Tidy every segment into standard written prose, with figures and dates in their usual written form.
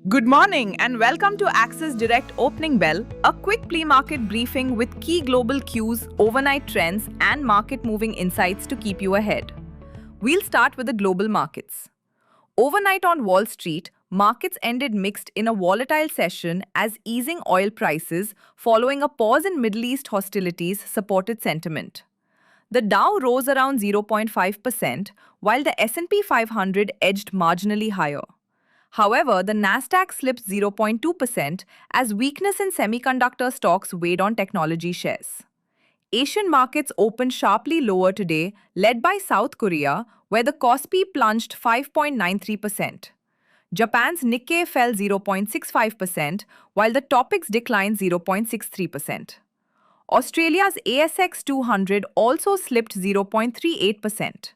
Good morning and welcome to Axis Direct Opening Bell, a quick pre-market briefing with key global cues, overnight trends, and market-moving insights to keep you ahead. We'll start with the global markets. Overnight on Wall Street, markets ended mixed in a volatile session as easing oil prices following a pause in Middle East hostilities supported sentiment. The Dow rose around 0.5%, while the S&P 500 edged marginally higher. However, the Nasdaq slipped 0.2% as weakness in semiconductor stocks weighed on technology shares. Asian markets opened sharply lower today, led by South Korea, where the Kospi plunged 5.93%. Japan's Nikkei fell 0.65%, while the Topix declined 0.63%. Australia's ASX 200 also slipped 0.38%.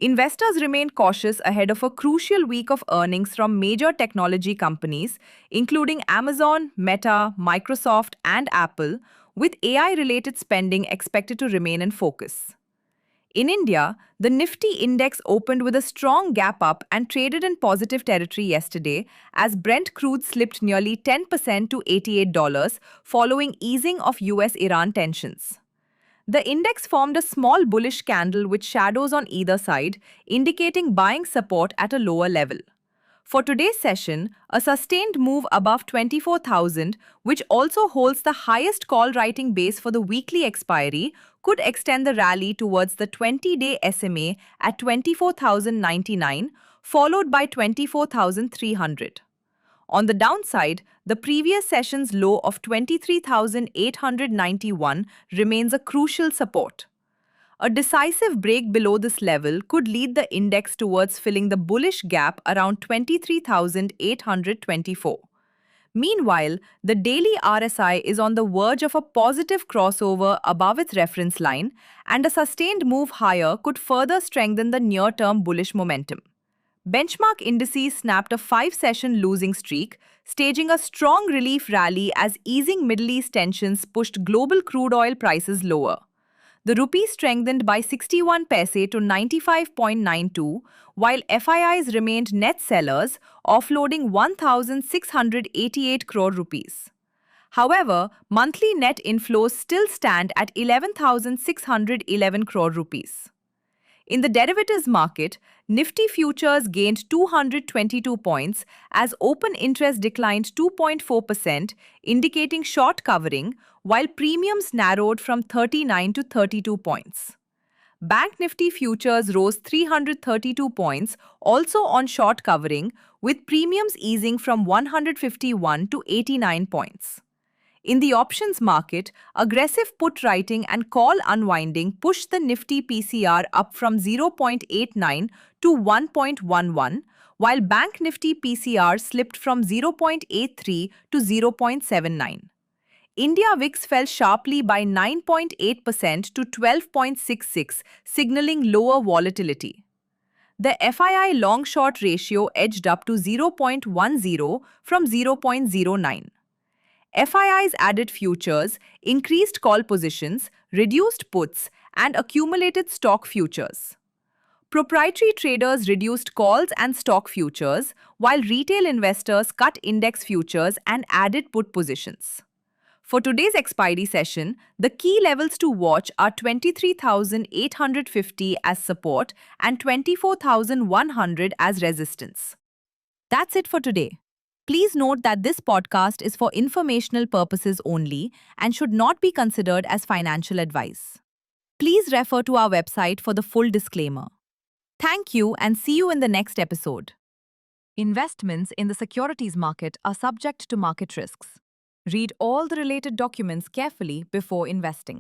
Investors remain cautious ahead of a crucial week of earnings from major technology companies, including Amazon, Meta, Microsoft, and Apple, with AI-related spending expected to remain in focus. In India, the Nifty index opened with a strong gap up and traded in positive territory yesterday as Brent crude slipped nearly 10% to $88 following easing of US-Iran tensions. The index formed a small bullish candle with shadows on either side, indicating buying support at a lower level. For today's session, a sustained move above 24,000, which also holds the highest call writing base for the weekly expiry, could extend the rally towards the 20-day SMA at 24,099, followed by 24,300. On the downside, the previous session's low of 23,891 remains a crucial support. A decisive break below this level could lead the index towards filling the bullish gap around 23,824. Meanwhile, the daily RSI is on the verge of a positive crossover above its reference line, and a sustained move higher could further strengthen the near-term bullish momentum. Benchmark indices snapped a 5-session losing streak, staging a strong relief rally as easing Middle East tensions pushed global crude oil prices lower. The rupee strengthened by 61 paise to 95.92, while FIIs remained net sellers, offloading 1,688 crore rupees. However, monthly net inflows still stand at 11,611 crore rupees. In the derivatives market, Nifty futures gained 222 points as open interest declined 2.4%, indicating short covering, while premiums narrowed from 39 to 32 points. Bank Nifty futures rose 332 points, also on short covering, with premiums easing from 151 to 89 points. In the options market, aggressive put writing and call unwinding pushed the Nifty PCR up from 0.89 to 1.11, while Bank Nifty PCR slipped from 0.83 to 0.79. India VIX fell sharply by 9.8% to 12.66, signaling lower volatility. The FII long-short ratio edged up to 0.10 from 0.09. FIIs added futures, increased call positions, reduced puts, and accumulated stock futures. Proprietary traders reduced calls and stock futures, while retail investors cut index futures and added put positions. For today's expiry session, the key levels to watch are 23,850 as support and 24,100 as resistance. That's it for today. Please note that this podcast is for informational purposes only and should not be considered as financial advice. Please refer to our website for the full disclaimer. Thank you and see you in the next episode. Investments in the securities market are subject to market risks. Read all the related documents carefully before investing.